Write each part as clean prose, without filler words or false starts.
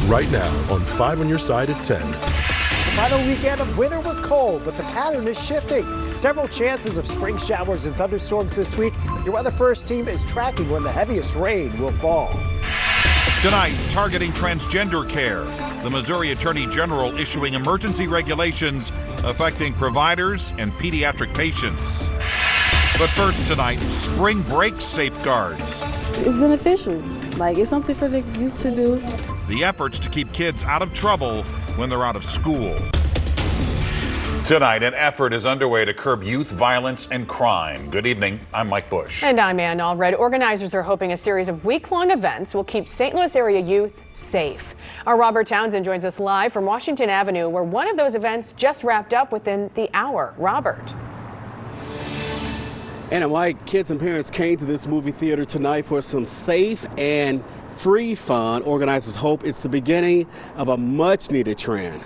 right now on 5 on your side at 10. The final weekend of winter was cold, but the pattern is shifting. Several chances of spring showers and thunderstorms this week. Your Weather First team is tracking when the heaviest rain will fall. Tonight, targeting transgender care. The Missouri Attorney General issuing emergency regulations affecting providers and pediatric patients. But first tonight, spring break safeguards. It's beneficial. It's something for the youth to do. The efforts to keep kids out of trouble when they're out of school. Tonight, an effort is underway to curb youth violence and crime. Good evening. I'm Mike Bush. And I'm Ann Allred. Organizers are hoping a series of week-long events will keep St. Louis area youth safe. Our Robert Townsend joins us live from Washington Avenue, where one of those events just wrapped up within the hour. Robert. And Mike, kids and parents came to this movie theater tonight for some safe and free fun. Organizers hope it's the beginning of a much-needed trend.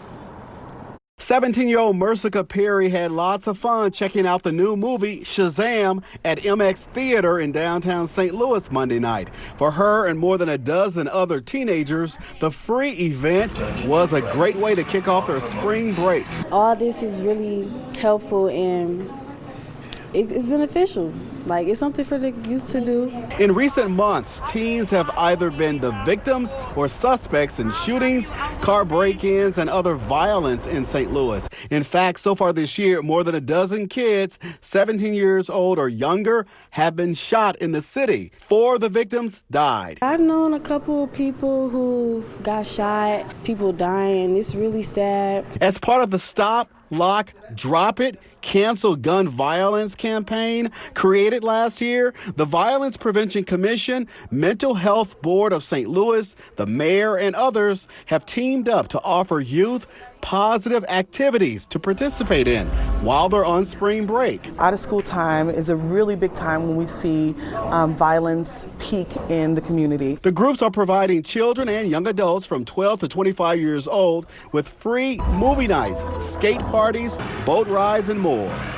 17-year-old Mercica Perry had lots of fun checking out the new movie Shazam at MX Theater in downtown St. Louis Monday night. For her and more than a dozen other teenagers, the free event was a great way to kick off their spring break. All this is really helpful and it's beneficial. It's something for the youth to do. In recent months, teens have either been the victims or suspects in shootings, car break-ins, and other violence in St. Louis. In fact, so far this year, more than a dozen kids, 17 years old or younger, have been shot in the city. 4 of the victims died. I've known a couple of people who got shot, people dying. It's really sad. As part of the Stop, Lock, Drop It, Cancel Gun Violence campaign created last year, the Violence Prevention Commission, Mental Health Board of St. Louis, the mayor, and others have teamed up to offer youth positive activities to participate in while they're on spring break. Out of school time is a really big time when we see violence peak in the community. The groups are providing children and young adults from 12 to 25 years old with free movie nights, skate parties, boat rides, and more.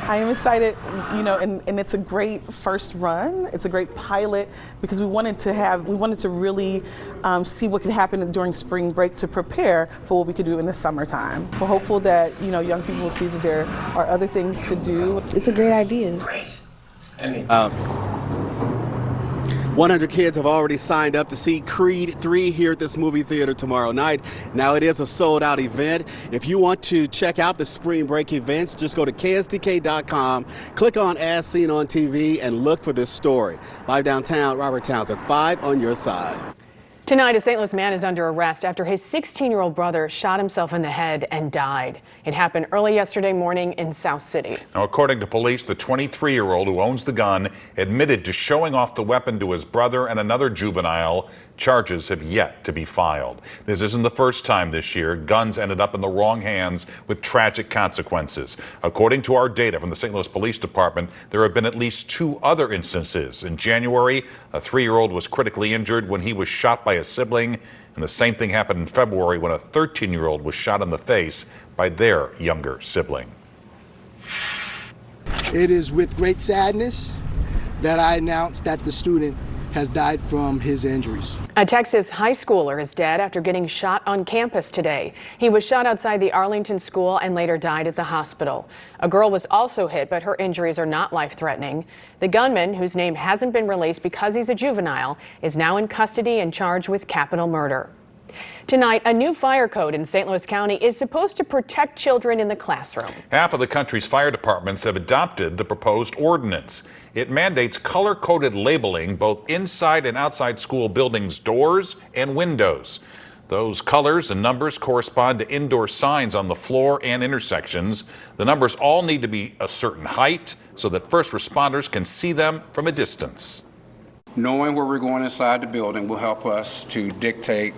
I am excited, and it's a great first run. It's a great pilot because we wanted to really see what could happen during spring break to prepare for what we could do in the summertime. We're hopeful that young people will see that there are other things to do. It's a great idea. Great. 100 kids have already signed up to see Creed 3 here at this movie theater tomorrow night. Now, it is a sold-out event. If you want to check out the spring break events, just go to ksdk.com, click on As Seen on TV, and look for this story. Live downtown, Robert Townsend, 5 on your side. Tonight, a St. Louis man is under arrest after his 16-year-old brother shot himself in the head and died. It happened early yesterday morning in South City. Now, according to police, the 23-year-old who owns the gun admitted to showing off the weapon to his brother and another juvenile. Charges have yet to be filed. This isn't the first time this year guns ended up in the wrong hands with tragic consequences. According to our data from the St. Louis Police Department, there have been at least 2 other instances. In January, a 3-year-old was critically injured when he was shot by a sibling, and the same thing happened in February when a 13-year-old was shot in the face by their younger sibling. It is with great sadness that I announce that the student has died from his injuries. A Texas high schooler is dead after getting shot on campus today. He was shot outside the Arlington school and later died at the hospital. A girl was also hit, but her injuries are not life-threatening. The gunman, whose name hasn't been released because he's a juvenile, is now in custody and charged with capital murder. Tonight, a new fire code in St. Louis County is supposed to protect children in the classroom. Half of the country's fire departments have adopted the proposed ordinance. It mandates color-coded labeling both inside and outside school buildings' doors and windows. Those colors and numbers correspond to indoor signs on the floor and intersections. The numbers all need to be a certain height so that first responders can see them from a distance. Knowing where we're going inside the building will help us to dictate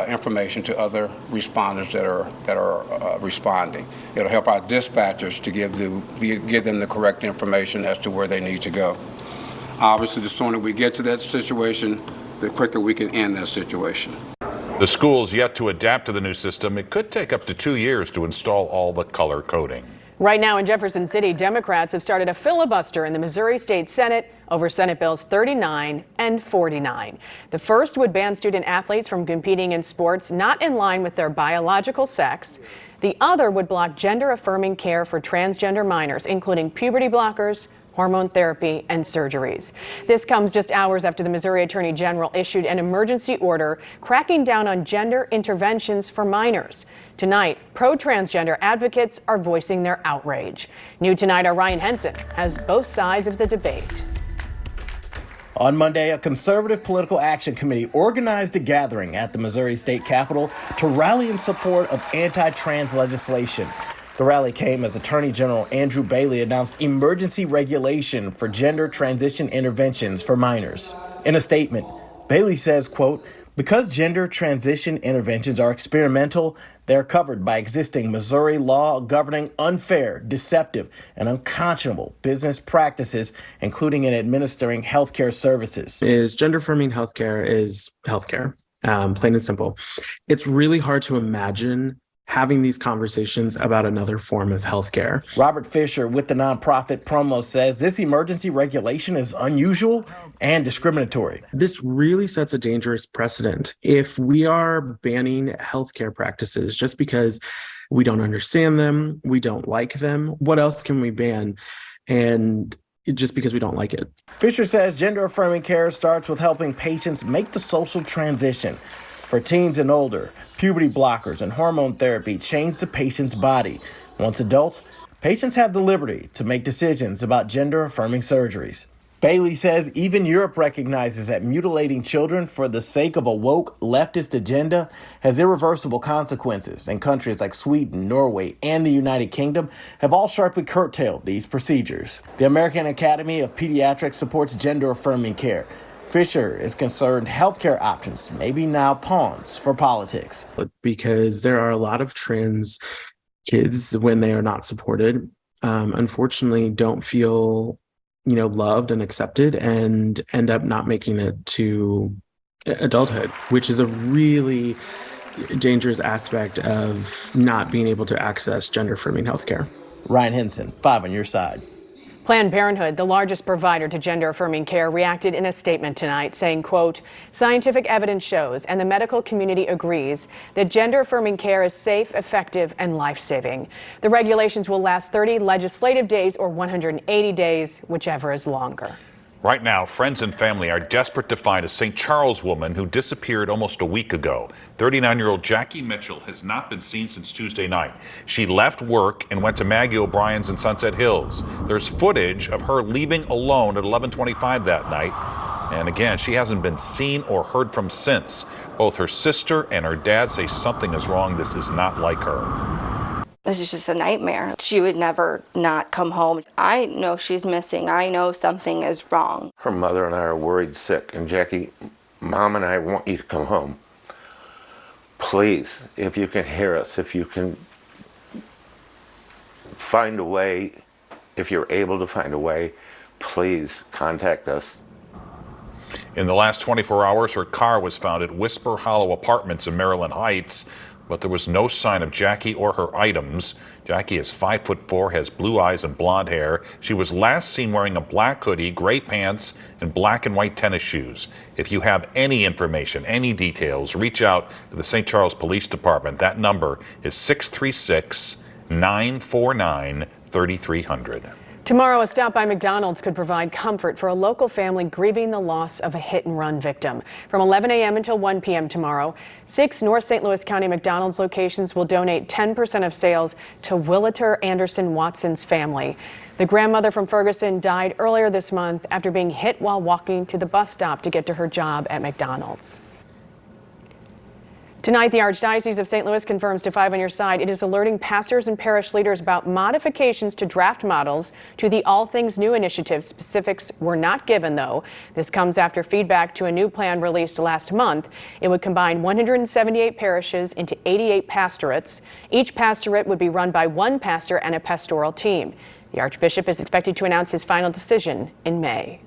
information to other responders that are responding. It'll help our dispatchers to give them the correct information as to where they need to go. Obviously, the sooner we get to that situation, the quicker we can end that situation. The school's yet to adapt to the new system. It could take up to 2 years to install all the color coding. Right now in Jefferson City, Democrats have started a filibuster in the Missouri State Senate over Senate Bills 39 and 49. The first would ban student athletes from competing in sports not in line with their biological sex. The other would block gender-affirming care for transgender minors, including puberty blockers, hormone therapy, and surgeries. This comes just hours after the Missouri Attorney General issued an emergency order cracking down on gender interventions for minors. Tonight, pro-transgender advocates are voicing their outrage. New tonight, our Ryan Henson has both sides of the debate. On Monday, a conservative political action committee organized a gathering at the Missouri State Capitol to rally in support of anti-trans legislation. The rally came as Attorney General Andrew Bailey announced emergency regulation for gender transition interventions for minors. In a statement, Bailey says, quote, "Because gender transition interventions are experimental, they're covered by existing Missouri law governing unfair, deceptive, and unconscionable business practices, including in administering healthcare services." Gender-affirming healthcare is healthcare, plain and simple. It's really hard to imagine having these conversations about another form of healthcare. Robert Fisher with the nonprofit Promo says this emergency regulation is unusual and discriminatory. This really sets a dangerous precedent. If we are banning healthcare practices just because we don't understand them, we don't like them, what else can we ban? And just because we don't like it. Fisher says gender-affirming care starts with helping patients make the social transition. For teens and older, puberty blockers and hormone therapy change the patient's body. Once adults, patients have the liberty to make decisions about gender-affirming surgeries. Bailey says even Europe recognizes that mutilating children for the sake of a woke leftist agenda has irreversible consequences, and countries like Sweden, Norway, and the United Kingdom have all sharply curtailed these procedures. The American Academy of Pediatrics supports gender-affirming care. Fisher is concerned healthcare options may be now pawns for politics. Because there are a lot of trans kids, when they are not supported, unfortunately don't feel, loved and accepted and end up not making it to adulthood, which is a really dangerous aspect of not being able to access gender-affirming healthcare. Ryan Henson, 5 on your side. Planned Parenthood, the largest provider to gender-affirming care, reacted in a statement tonight saying, quote, "Scientific evidence shows and the medical community agrees that gender-affirming care is safe, effective, and life-saving. The regulations will last 30 legislative days or 180 days, whichever is longer." Right now, friends and family are desperate to find a St. Charles woman who disappeared almost a week ago. 39-year-old Jackie Mitchell has not been seen since Tuesday night. She left work and went to Maggie O'Brien's in Sunset Hills. There's footage of her leaving alone at 11:25 that night. And again, she hasn't been seen or heard from since. Both her sister and her dad say something is wrong. This is not like her. This is just a nightmare. She would never not come home. I know she's missing. I know something is wrong. Her mother and I are worried sick. And Jackie, Mom and I want you to come home. Please, if you can hear us, if you can find a way, if you're able to find a way, please contact us. In the last 24 hours, her car was found at Whisper Hollow Apartments in Maryland Heights, but there was no sign of Jackie or her items. Jackie is 5'4", has blue eyes and blonde hair. She was last seen wearing a black hoodie, gray pants, and black and white tennis shoes. If you have any information, any details, reach out to the St. Charles Police Department. That number is 636-949-3300. Tomorrow, a stop by McDonald's could provide comfort for a local family grieving the loss of a hit-and-run victim. From 11 a.m. until 1 p.m. tomorrow, 6 North St. Louis County McDonald's locations will donate 10% of sales to Williter Anderson Watson's family. The grandmother from Ferguson died earlier this month after being hit while walking to the bus stop to get to her job at McDonald's. Tonight, the Archdiocese of St. Louis confirms to 5 on your side it is alerting pastors and parish leaders about modifications to draft models to the All Things New initiative. Specifics were not given, though. This comes after feedback to a new plan released last month. It would combine 178 parishes into 88 pastorates. Each pastorate would be run by one pastor and a pastoral team. The Archbishop is expected to announce his final decision in May.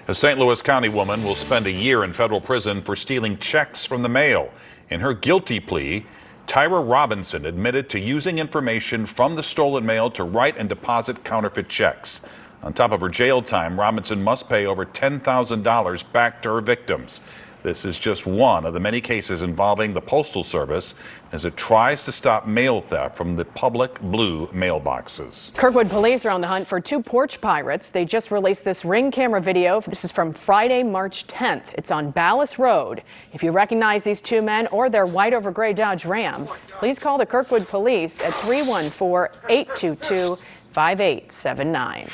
A St. Louis County woman will spend a year in federal prison for stealing checks from the mail. In her guilty plea, Tyra Robinson admitted to using information from the stolen mail to write and deposit counterfeit checks. On top of her jail time, Robinson must pay over $10,000 back to her victims. This is just one of the many cases involving the Postal Service as it tries to stop mail theft from the public blue mailboxes. Kirkwood police are on the hunt for two porch pirates. They just released this Ring camera video. This is from Friday, March 10th. It's on Ballas Road. If you recognize these two men or their white over gray Dodge Ram, please call the Kirkwood police at 314-822-5879.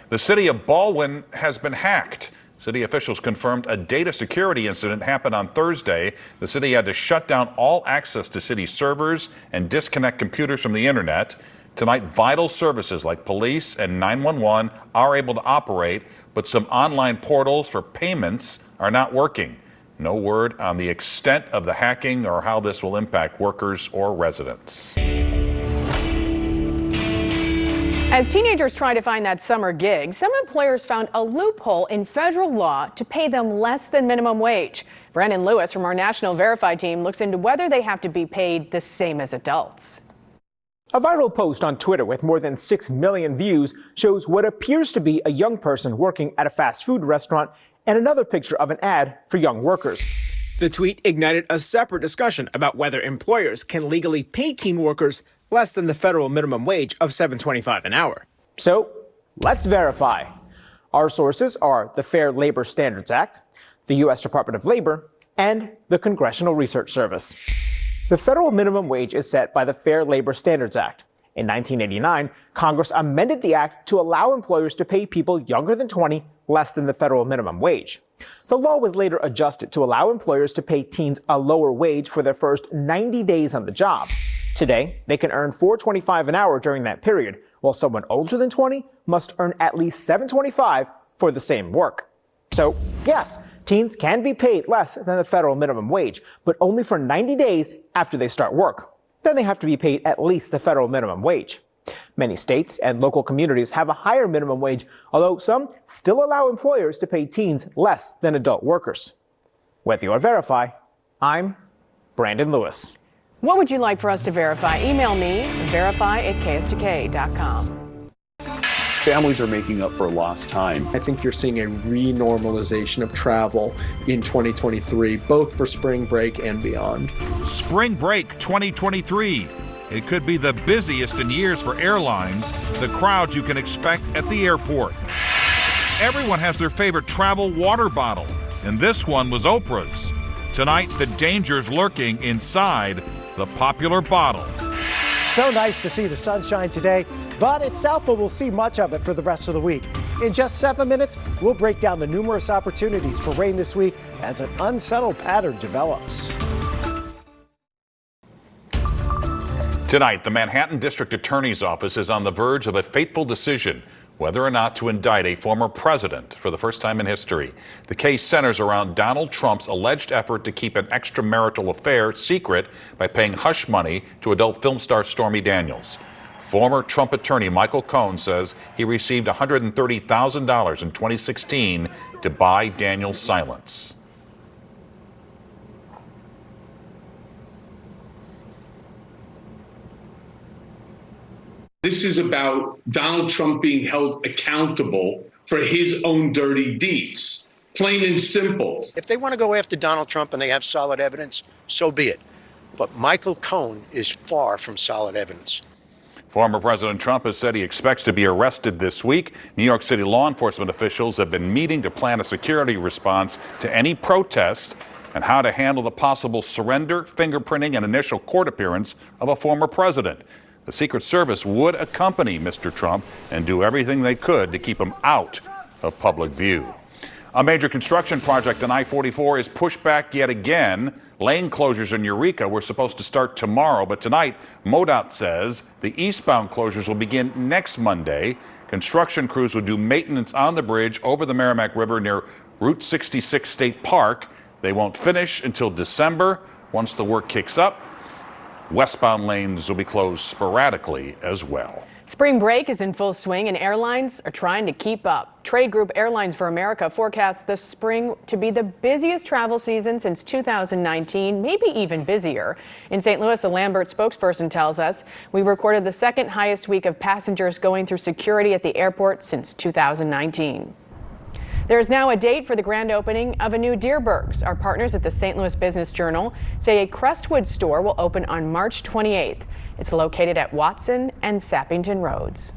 The city of Baldwin has been hacked. City officials confirmed a data security incident happened on Thursday. The city had to shut down all access to city servers and disconnect computers from the internet. Tonight, vital services like police and 911 are able to operate, but some online portals for payments are not working. No word on the extent of the hacking or how this will impact workers or residents. As teenagers try to find that summer gig, some employers found a loophole in federal law to pay them less than minimum wage. Brandon Lewis from our National Verify team looks into whether they have to be paid the same as adults. A viral post on Twitter with more than 6 million views shows what appears to be a young person working at a fast food restaurant and another picture of an ad for young workers. The tweet ignited a separate discussion about whether employers can legally pay teen workers less than the federal minimum wage of $7.25 an hour. So let's verify. Our sources are the Fair Labor Standards Act, the U.S. Department of Labor, and the Congressional Research Service. The federal minimum wage is set by the Fair Labor Standards Act. In 1989, Congress amended the act to allow employers to pay people younger than 20 less than the federal minimum wage. The law was later adjusted to allow employers to pay teens a lower wage for their first 90 days on the job. Today, they can earn $4.25 an hour during that period, while someone older than 20 must earn at least $7.25 for the same work. So, yes, teens can be paid less than the federal minimum wage, but only for 90 days after they start work. Then they have to be paid at least the federal minimum wage. Many states and local communities have a higher minimum wage, although some still allow employers to pay teens less than adult workers. With your Verify, I'm Brandon Lewis. What would you like for us to verify? Email me, verify@kstk.com. Families are making up for lost time. I think you're seeing a renormalization of travel in 2023, both for spring break and beyond. Spring break 2023. It could be the busiest in years for airlines, the crowds you can expect at the airport. Everyone has their favorite travel water bottle, and this one was Oprah's. Tonight, the dangers lurking inside the popular bottle. So nice to see the sunshine today, but it's doubtful we'll see much of it for the rest of the week. In just 7 minutes, we'll break down the numerous opportunities for rain this week as an unsettled pattern develops. Tonight, the Manhattan District Attorney's Office is on the verge of a fateful decision whether or not to indict a former president for the first time in history. The case centers around Donald Trump's alleged effort to keep an extramarital affair secret by paying hush money to adult film star Stormy Daniels. Former Trump attorney Michael Cohen says he received $130,000 in 2016 to buy Daniels' silence. This is about Donald Trump being held accountable for his own dirty deeds. Plain and simple. If they want to go after Donald Trump and they have solid evidence, so be it. But Michael Cohen is far from solid evidence. Former President Trump has said he expects to be arrested this week. New York City law enforcement officials have been meeting to plan a security response to any protest and how to handle the possible surrender, fingerprinting, and initial court appearance of a former president. The Secret Service would accompany Mr. Trump and do everything they could to keep him out of public view. A major construction project on I-44 is pushed back yet again. Lane closures in Eureka were supposed to start tomorrow, but tonight, MoDOT says the eastbound closures will begin next Monday. Construction crews will do maintenance on the bridge over the Merrimack River near Route 66 State Park. They won't finish until December. Once the work kicks up, westbound lanes will be closed sporadically as well. Spring break is in full swing and airlines are trying to keep up. Trade group Airlines for America forecasts the spring to be the busiest travel season since 2019, maybe even busier. In St. Louis, a Lambert spokesperson tells us we recorded the second highest week of passengers going through security at the airport since 2019. There is now a date for the grand opening of a new Deerberg's. Our partners at the St. Louis Business Journal say a Crestwood store will open on March 28th. It's located at Watson and Sappington Roads.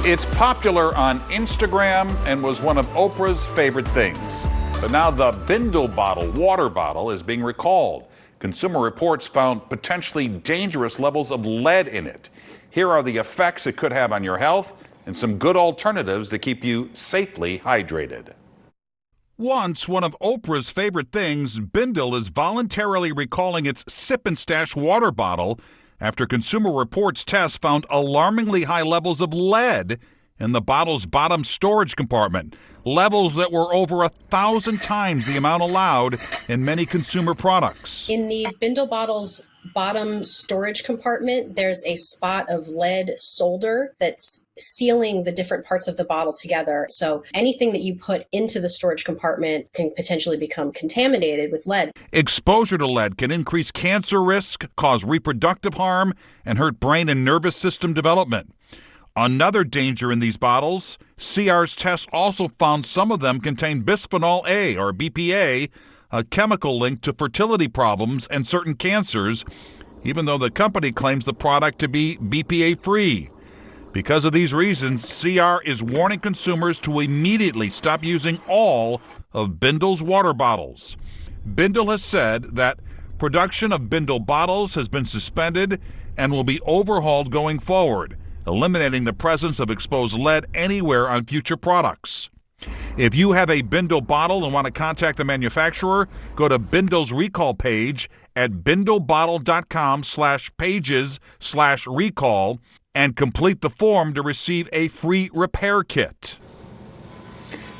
It's popular on Instagram and was one of Oprah's favorite things. But now the Bindle water bottle, is being recalled. Consumer Reports found potentially dangerous levels of lead in it. Here are the effects it could have on your health and some good alternatives to keep you safely hydrated. Once one of Oprah's favorite things, Bindle is voluntarily recalling its Sip and Stash water bottle after Consumer Reports tests found alarmingly high levels of lead in the bottle's bottom storage compartment, levels that were over 1,000 times the amount allowed in many consumer products. In the Bindle bottle's bottom storage compartment, there's a spot of lead solder that's sealing the different parts of the bottle together. So anything that you put into the storage compartment can potentially become contaminated with lead. Exposure to lead can increase cancer risk, cause reproductive harm, and hurt brain and nervous system development. Another danger in these bottles, CR's tests also found some of them contain bisphenol A, or BPA, a chemical linked to fertility problems and certain cancers, even though the company claims the product to be BPA-free. Because of these reasons, CR is warning consumers to immediately stop using all of Bindle's water bottles. Bindle has said that production of Bindle bottles has been suspended and will be overhauled going forward, eliminating the presence of exposed lead anywhere on future products. If you have a Bindle bottle and want to contact the manufacturer, go to Bindle's recall page at bindlebottle.com/pages/recall and complete the form to receive a free repair kit.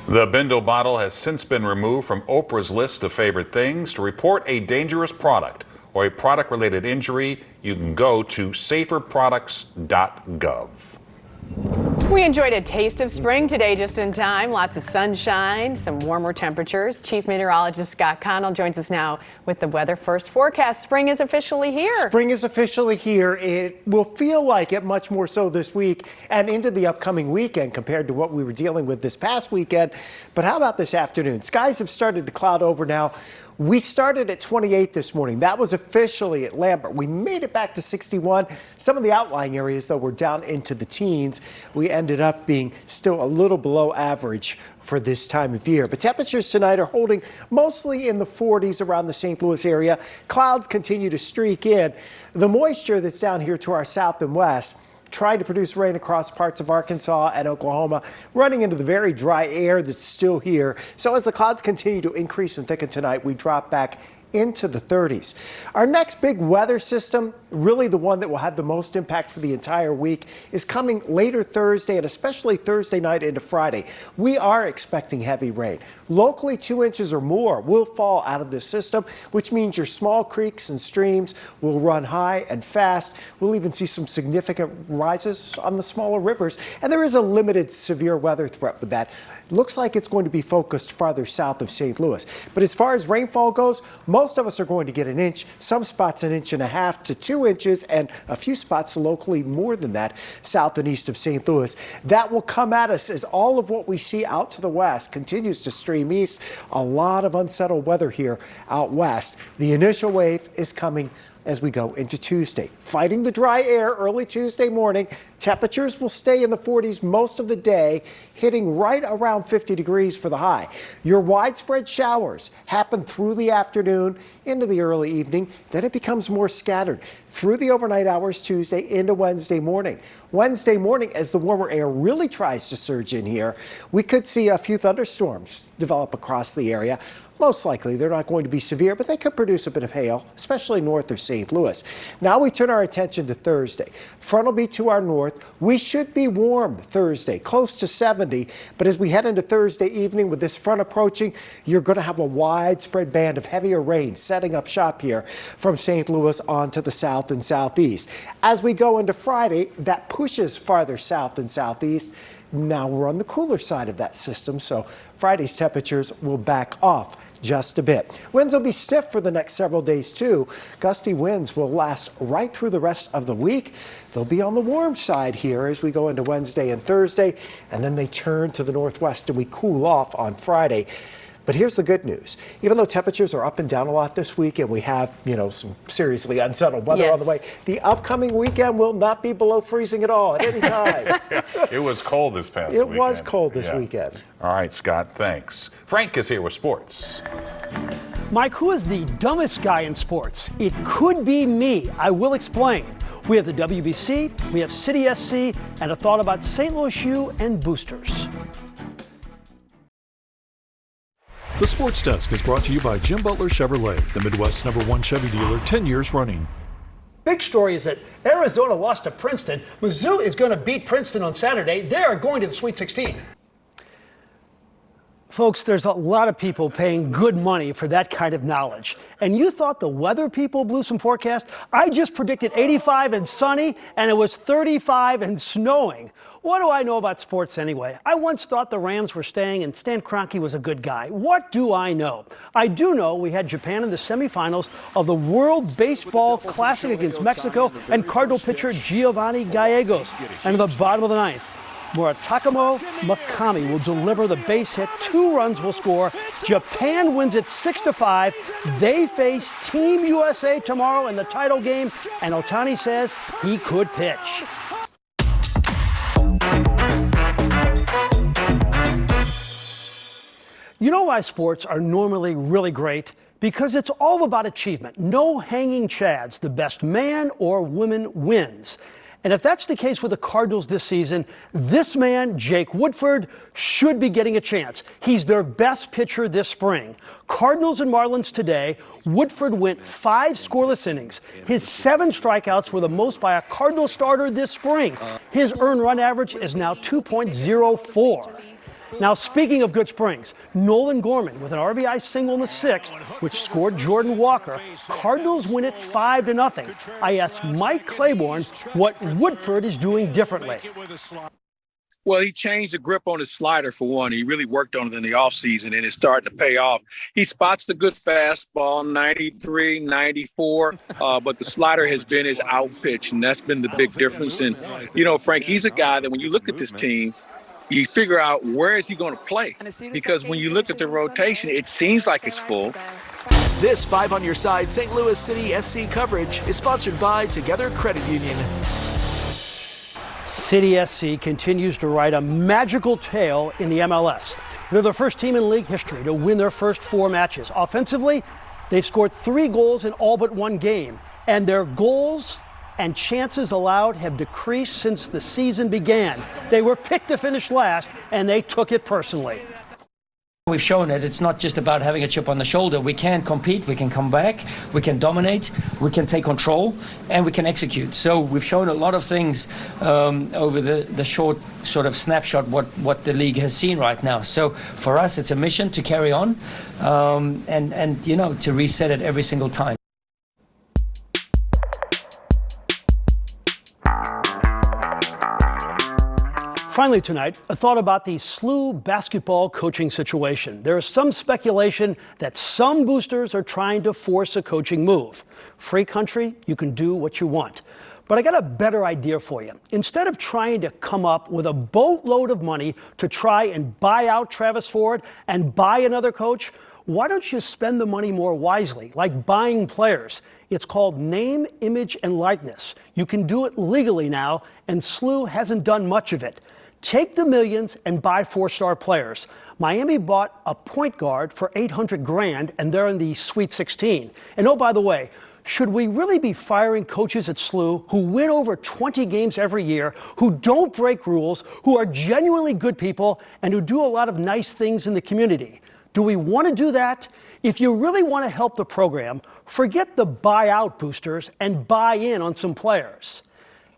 The Bindle bottle has since been removed from Oprah's list of favorite things. To report a dangerous product or a product-related injury, you can go to saferproducts.gov. We enjoyed a taste of spring today just in time. Lots of sunshine, some warmer temperatures. Chief Meteorologist Scott Connell joins us now with the weather first forecast. Spring is officially here. Spring is officially here. It will feel like it much more so this week and into the upcoming weekend compared to what we were dealing with this past weekend. But how about this afternoon? Skies have started to cloud over now. We started at 28 this morning. That was officially at Lambert. We made it back to 61. Some of the outlying areas, though, were down into the teens. We ended up being still a little below average for this time of year. But temperatures tonight are holding mostly in the 40s around the St. Louis area. Clouds continue to streak in. The moisture that's down here to our south and west trying to produce rain across parts of Arkansas and Oklahoma, running into the very dry air that's still here. So as the clouds continue to increase and thicken tonight, we drop back into the 30s. Our next big weather system, really the one that will have the most impact for the entire week, is coming later Thursday and especially Thursday night into Friday. We are expecting heavy rain. Locally, 2 inches or more will fall out of this system, which means your small creeks and streams will run high and fast. We'll even see some significant rises on the smaller rivers, and there is a limited severe weather threat with that. It looks like it's going to be focused farther south of St. Louis. But as far as rainfall goes, most of us are going to get an inch, some spots 1.5 inches to 2 inches, and a few spots locally more than that south and east of St. Louis. That will come at us as all of what we see out to the west continues to stream east. A lot of unsettled weather here out west. The initial wave is coming as we go into Tuesday. Fighting the dry air early Tuesday morning, temperatures will stay in the 40s most of the day, hitting right around 50 degrees for the high. Your widespread showers happen through the afternoon into the early evening, then it becomes more scattered through the overnight hours Tuesday into Wednesday morning. Wednesday morning, as the warmer air really tries to surge in here, we could see a few thunderstorms develop across the area. Most likely, they're not going to be severe, but they could produce a bit of hail, especially north of St. Louis. Now we turn our attention to Thursday. Front will be to our north. We should be warm Thursday, close to 70. But as we head into Thursday evening with this front approaching, you're going to have a widespread band of heavier rain setting up shop here from St. Louis on to the south and southeast. As we go into Friday, that pushes farther south and southeast. Now we're on the cooler side of that system, so Friday's temperatures will back off just a bit. Winds will be stiff for the next several days too. Gusty winds will last right through the rest of the week. They'll be on the warm side here as we go into Wednesday and Thursday, and then they turn to the northwest and we cool off on Friday. But here's the good news. Even though temperatures are up and down a lot this week and we have, some seriously unsettled weather on the way, the upcoming weekend will not be below freezing at all at any time. It was cold this past weekend. It was cold this weekend. All right, Scott, thanks. Frank is here with sports. Mike, who is the dumbest guy in sports? It could be me. I will explain. We have the WBC, we have City SC, and a thought about St. Louis U and boosters. The Sports Desk is brought to you by Jim Butler Chevrolet, the Midwest's #1 Chevy dealer, 10 years running. Big story is that Arizona lost to Princeton. Mizzou is going to beat Princeton on Saturday. They are going to the Sweet 16. Folks, there's a lot of people paying good money for that kind of knowledge. And you thought the weather people blew some forecast? I just predicted 85 and sunny, and it was 35 and snowing. What do I know about sports anyway? I once thought the Rams were staying and Stan Kroenke was a good guy. What do I know? I do know we had Japan in the semifinals of the World Baseball Classic against Mexico and Cardinal pitcher Giovanni Gallegos. And at the bottom of the ninth, Murataka Makami will deliver the base hit. 2 runs will score. Japan wins it 6-5. They face Team USA tomorrow in the title game, and Ohtani says he could pitch. You know why sports are normally really great? Because it's all about achievement. No hanging chads. The best man or woman wins. And if that's the case with the Cardinals this season, this man, Jake Woodford, should be getting a chance. He's their best pitcher this spring. Cardinals and Marlins today, Woodford went 5 scoreless innings. His 7 strikeouts were the most by a Cardinal starter this spring. His earned run average is now 2.04. Now, speaking of good springs, Nolan Gorman with an RBI single in the 6th, which scored Jordan Walker. Cardinals win it 5-0. I asked Mike Claiborne what Woodford is doing differently. Well, he changed the grip on his slider for one. He really worked on it in the offseason, and it's starting to pay off. He spots the good fastball, 93, 94, but the slider has been his out pitch, and that's been the big difference. And, Frank, he's a guy that when you look at this team, you figure out where is he going to play, because when you look at the rotation, it seems like it's full. This 5 on Your Side St. Louis City SC coverage is sponsored by Together Credit Union. City SC continues to write a magical tale in the MLS. They're the first team in league history to win their first 4 matches. Offensively, they've scored 3 goals in all but 1 game, and their goals and chances allowed have decreased since the season began. They were picked to finish last, and they took it personally. We've shown that it's not just about having a chip on the shoulder. We can compete, we can come back, we can dominate, we can take control, and we can execute. So we've shown a lot of things over the short sort of snapshot what the league has seen right now. So for us, it's a mission to carry on and to reset it every single time. Finally tonight, a thought about the SLU basketball coaching situation. There is some speculation that some boosters are trying to force a coaching move. Free country, you can do what you want. But I got a better idea for you. Instead of trying to come up with a boatload of money to try and buy out Travis Ford and buy another coach, why don't you spend the money more wisely, like buying players? It's called name, image, and likeness. You can do it legally now, and SLU hasn't done much of it. Take the millions and buy 4-star players. Miami bought a point guard for $800,000, and they're in the Sweet 16. And oh, by the way, should we really be firing coaches at SLU who win over 20 games every year, who don't break rules, who are genuinely good people, and who do a lot of nice things in the community? Do we want to do that? If you really want to help the program, forget the buyout boosters and buy in on some players.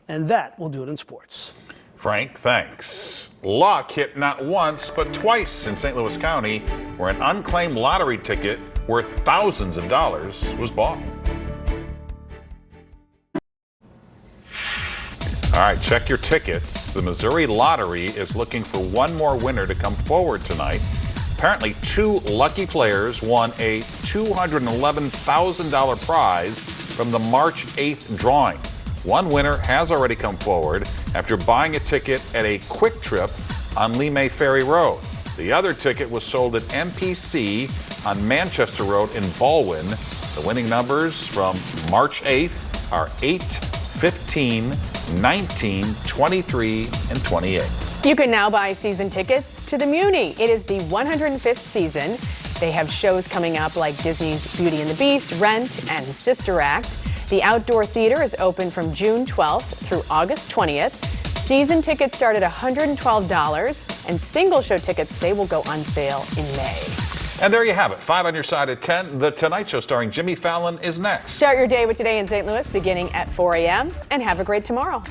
And that will do it in sports. Frank, thanks. Luck hit not once, but twice in St. Louis County, where an unclaimed lottery ticket worth thousands of dollars was bought. All right, check your tickets. The Missouri Lottery is looking for one more winner to come forward tonight. Apparently, 2 lucky players won a $211,000 prize from the March 8th drawing. One winner has already come forward after buying a ticket at a Quick Trip on Lee May Ferry Road. The other ticket was sold at MPC on Manchester Road in Baldwin. The winning numbers from March 8th are 8, 15, 19, 23, and 28. You can now buy season tickets to the Muni. It is the 105th season. They have shows coming up like Disney's Beauty and the Beast, Rent, and Sister Act. The outdoor theater is open from June 12th through August 20th. Season tickets start at $112, and single show tickets, they will go on sale in May. And there you have it. 5 on your side at 10. The Tonight Show starring Jimmy Fallon is next. Start your day with Today in St. Louis beginning at 4 a.m. and have a great tomorrow.